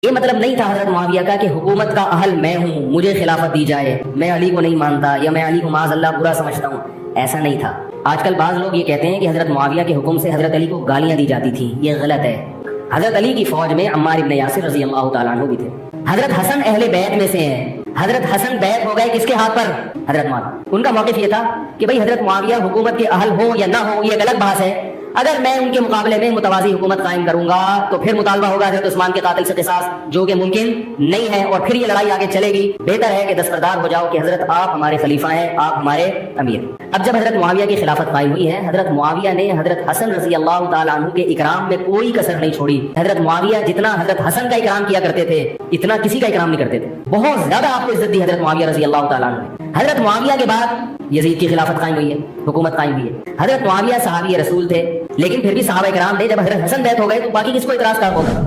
یہ مطلب نہیں تھا حضرت معاویہ کا کہ حکومت کا اہل میں ہوں، مجھے خلافت دی جائے، میں علی کو نہیں مانتا یا میں علی کو معاذ اللہ برا سمجھتا ہوں، ایسا نہیں تھا۔ آج کل بعض لوگ یہ کہتے ہیں کہ حضرت معاویہ کے حکم سے حضرت علی کو گالیاں دی جاتی تھیں، یہ غلط ہے۔ حضرت علی کی فوج میں عمار ابن یاسر رضی اللہ تعالیٰ عنہ بھی تھے۔ حضرت حسن اہل بیت میں سے ہیں۔ حضرت حسن بیت ہو گئے کس کے ہاتھ پر؟ حضرت معاویہ۔ ان کا موقف یہ تھا کہ بھئی حضرت معاویہ حکومت کے اہل ہو یا نہ ہو، یہ ایک الگ بحث ہے، اگر میں ان کے مقابلے میں متوازی حکومت قائم کروں گا تو پھر مطالبہ ہوگا حضرت عثمان کے قاتل سے قصاص، جو کہ ممکن نہیں ہے، اور پھر یہ لڑائی آگے چلے گی۔ بہتر ہے کہ دستبردار ہو جاؤ کہ حضرت آپ ہمارے خلیفہ ہیں، آپ ہمارے امیر۔ اب جب حضرت معاویہ کی خلافت قائم ہوئی ہے، حضرت معاویہ نے حضرت حسن رضی اللہ تعالیٰ عنہ کے اکرام میں کوئی کسر نہیں چھوڑی۔ حضرت معاویہ جتنا حضرت حسن کا اکرام کیا کرتے تھے، اتنا کسی کا اکرام نہیں کرتے تھے۔ بہت زیادہ آپ کو عزت دی حضرت معاویہ رضی اللہ تعالیٰ عنہ نے۔ حضرت معاویہ کے بعد یزید کی خلافت قائم ہوئی ہے، حکومت قائم ہوئی ہے۔ حضرت معاویہ صحابی رسول تھے، لیکن پھر بھی صحابہ کرام نے جب حضرت حسن بیعت ہو گئے تو باقی کس کو اعتراض کا ہوگا؟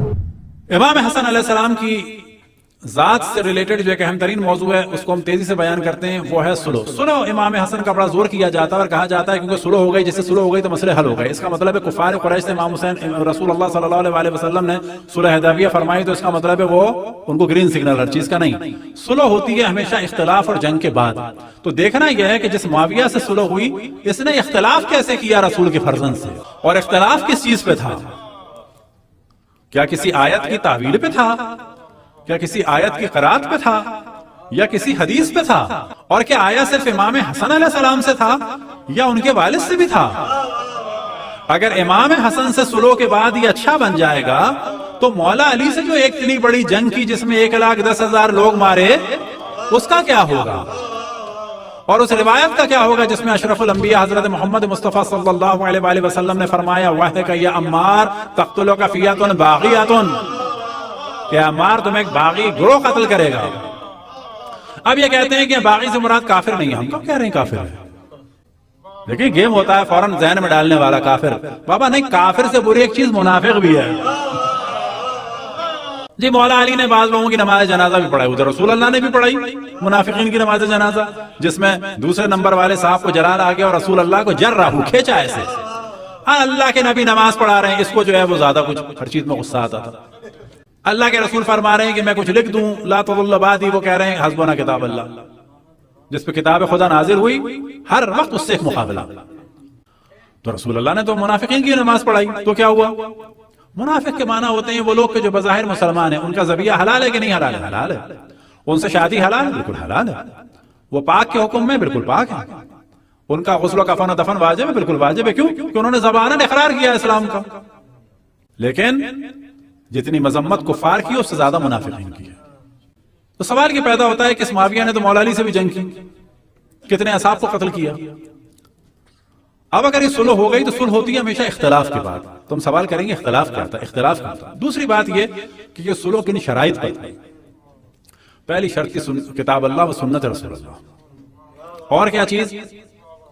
امام حسن علیہ السلام کی ذات سے ریلیٹڈ جو ایک اہم ترین موضوع ہے، اس کو ہم تیزی سے بیان کرتے ہیں، وہ ہے صلح۔ صلح امام حسن کا بڑا زور کیا جاتا ہے اور کہا جاتا ہے کیونکہ صلح ہو گئی، جس سے صلح ہو گئی تو مسئلے حل ہو گئے۔ اس کا مطلب ہے کفار قریش سے امام حسین رسول اللہ صلی اللہ علیہ وسلم نے صلح حدیبیہ فرمائی، تو اس کا مطلب ہے وہ ان کو گرین سگنل ہر چیز کا نہیں۔ صلح ہوتی ہے ہمیشہ اختلاف اور جنگ کے بعد۔ تو دیکھنا یہ ہے کہ جس معاویہ سے صلح ہوئی، اس نے اختلاف کیسے کیا رسول کے فرزند سے، اور اختلاف کس چیز پہ تھا؟ کیا کسی آیت کی تعویل پہ تھا؟ کیا کسی آیت کی قرات پہ تھا؟ یا کسی حدیث پہ تھا؟ اور کیا آیا صرف امام حسن علیہ السلام سے تھا یا ان کے والد سے بھی تھا؟ اگر امام حسن سے صلح کے بعد یہ اچھا بن جائے گا تو مولا علی سے جو ایک اتنی بڑی جنگ کی جس میں 1,10,000 لوگ مارے، اس کا کیا ہوگا؟ اور اس روایت کا کیا ہوگا جس میں اشرف الانبیاء حضرت محمد مصطفیٰ صلی اللہ علیہ وآلہ وسلم نے فرمایا وَحْدَكَ يَا عَمَّارُ تَقْتُلُكَ فِئَةٌ بَاغِيَةٌ، کہ عمار تمہیں ایک باغی گروہ قتل کرے گا۔ اب یہ کہتے ہیں کہ باغی سے مراد کافر نہیں ہے، ہم کب کہہ رہے ہیں کافر ہے؟ دیکھیں گیم ہوتا ہے فوراً ذہن میں ڈالنے والا کافر، بابا نہیں، کافر سے بری ایک چیز منافق بھی ہے۔ جی مولا علی نے بعض لوگوں کی نماز جنازہ بھی پڑھائی، ادھر رسول اللہ نے بھی پڑھائی منافقین کی نماز جنازہ، جس میں دوسرے نمبر والے صاحب کو جلال آ گیا اور رسول اللہ کو جر راہو کھینچا ایسے۔ ہاں اللہ کے نبی نماز پڑھا رہے ہیں، اس کو جو ہے وہ زیادہ کچھ ہر چیز میں غصہ آتا تھا۔ اللہ کے رسول فرما رہے ہیں کہ میں کچھ لکھ دوں، لا تضل بعدی، وہ کہہ رہے ہیں حسبنا کتاب اللہ، جس پہ کتاب خدا نازل ہوئی ہر وقت اس سے ایک مقابلہ۔ تو رسول اللہ نے تو منافقین کی نماز پڑھائی، تو کیا ہوا؟ منافق کے معنی ہوتے ہیں وہ لوگ کہ جو بظاہر مسلمان ہیں، ان کا ذبیحہ حلال ہے کہ نہیں حلال ہے؟ حلال ہے۔ ان سے شادی حلال ہے؟ بالکل حلال ہے۔ وہ پاک کے حکم میں بالکل پاک ہے۔ ان کا غسل و کفن و دفن واجب ہے؟ بالکل واجب ہے۔ کیوں؟ کہ انہوں نے زباناً اقرار کیا اسلام کا۔ لیکن جتنی مذمت کفار کی اس سے زیادہ منافقین کی ہے۔ تو سوال یہ پیدا ہوتا ہے کہ اس معاویہ نے تو مولا علی سے بھی جنگ کی، کتنے اصحاب کو قتل کیا۔ اب اگر یہ صلح ہو گئی تو صلح ہوتی ہے ہمیشہ اختلاف کے بعد۔ تو ہم سوال کریں گے اختلاف کیا تھا؟ اختلاف کیا تھا؟ دوسری بات یہ کہ یہ صلح کن شرائط پر تھی۔ پہلی شرط کی کتاب اللہ و سنت رسول اللہ۔ اور کیا چیز؟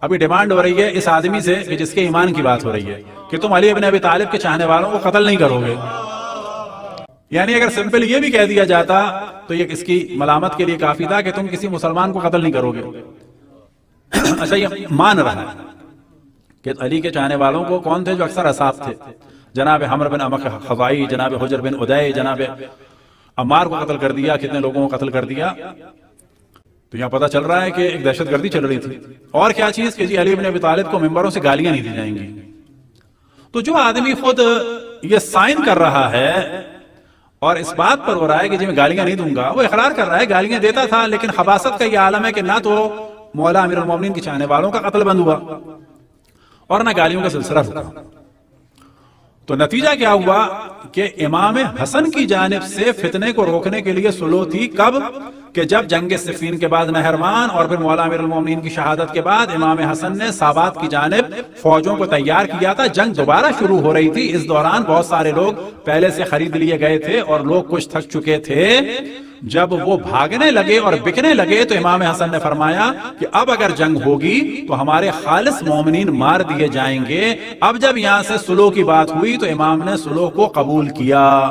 ابھی ڈیمانڈ ہو رہی ہے اس آدمی سے کہ جس کے ایمان کی بات ہو رہی ہے کہ تم علی ابن ابی طالب کے چاہنے والوں کو قتل نہیں کرو گے۔ یعنی اگر سمپل یہ بھی کہہ دیا جاتا تو یہ اس کی ملامت کے لیے کافی تھا کہ تم کسی مسلمان کو قتل نہیں کرو گے۔ اچھا یہ مان رہا ہے کہ علی کے چاہنے والوں کو کون تھے جو اکثر اصحاب تھے؟ جناب حمر بن امک خزائی، جناب حجر بن ادے، جناب عمار کو قتل کر دیا، کتنے لوگوں کو قتل کر دیا۔ تو یہاں پتہ چل رہا ہے کہ ایک دہشت گردی چل رہی تھی۔ اور کیا چیز کہ جی علی بن ابی طالب کو ممبروں سے گالیاں نہیں دی جائیں گی۔ تو جو آدمی خود یہ سائن کر رہا ہے اور اس بات پر ہو رہا ہے کہ جی میں گالیاں نہیں دوں گا، وہ اقرار کر رہا ہے گالیاں دیتا تھا، لیکن خباثت کا یہ عالم ہے کہ نہ تو مولا امیر المومنین کے چاہنے والوں کا قتل بند ہوا اور نہ گالیوں کا سلسلہ رکا۔ تو نتیجہ کیا ہوا کہ امام حسن کی جانب سے فتنے کو روکنے کے لیے صلح تھی۔ کب؟ کہ جب جنگ صفین کے بعد نہروان اور پھر مولا امیر المومنین کی شہادت کے بعد امام حسن نے سابات کی جانب فوجوں کو تیار کیا تھا۔ جنگ دوبارہ شروع ہو رہی تھی، اس دوران بہت سارے لوگ پہلے سے خرید لیے گئے تھے اور لوگ کچھ تھک چکے تھے۔ جب وہ بھاگنے لگے اور بکنے لگے تو امام حسن نے فرمایا کہ اب اگر جنگ ہوگی تو ہمارے خالص مومنین مار دیے جائیں گے۔ اب جب یہاں سے صلح کی بات ہوئی تو امام نے صلح کو قبول کیا۔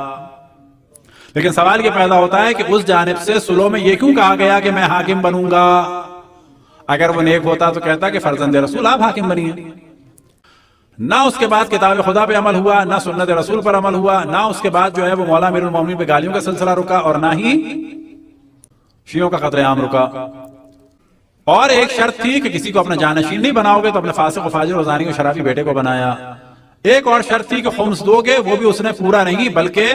لیکن سوال یہ پیدا ہوتا ہے کہ اس جانب سے صلح میں یہ کیوں کہا گیا کہ میں حاکم بنوں گا؟ اگر وہ نیک ہوتا تو کہتا کہ فرزند رسول آپ حاکم بنیے۔ نہ اس کے بعد کتاب خدا پہ عمل ہوا، نہ سنت رسول پر عمل ہوا، نہ اس کے بعد جو ہے وہ مولا امیر المومنین پہ گالیوں کا سلسلہ رکا، اور نہ ہی شیعوں کا قتل عام رکا۔ اور ایک شرط تھی کہ کسی کو اپنا جانشین نہیں بناؤ گے تو اپنے فاسق و فاجر و زانی و شرافی بیٹے کو بنایا۔ ایک اور شرط تھی کہ خمس دو گے، وہ بھی اس نے پورا نہیں بلکہ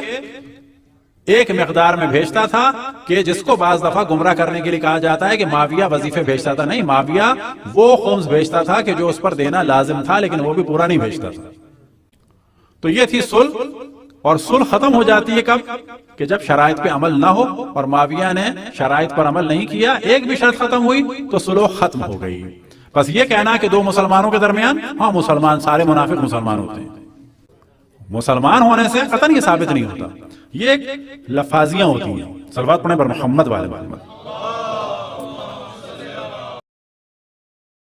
ایک مقدار میں بھیجتا تھا، کہ جس کو بعض دفعہ گمراہ کرنے کے لیے کہا جاتا ہے کہ معاویہ وظیفے بھیجتا تھا، نہیں، معاویہ وہ خمس بھیجتا تھا کہ جو اس پر دینا لازم تھا، لیکن وہ بھی پورا نہیں بھیجتا تھا۔ تو یہ تھی صلح، اور صلح ختم ہو جاتی ہے کب؟ کہ جب شرائط پہ عمل نہ ہو، اور معاویہ نے شرائط پر عمل نہیں کیا، ایک بھی شرط ختم ہوئی تو صلح ختم ہو گئی۔ بس یہ کہنا کہ دو مسلمانوں کے درمیان، ہاں مسلمان سارے منافق مسلمان ہوتے ہیں، مسلمان ہونے سے قطعاً یہ ثابت نہیں ہوتا، یہ ایک لفاظیاں ہوتی ہیں۔ صلوات پڑھیں پر محمد والے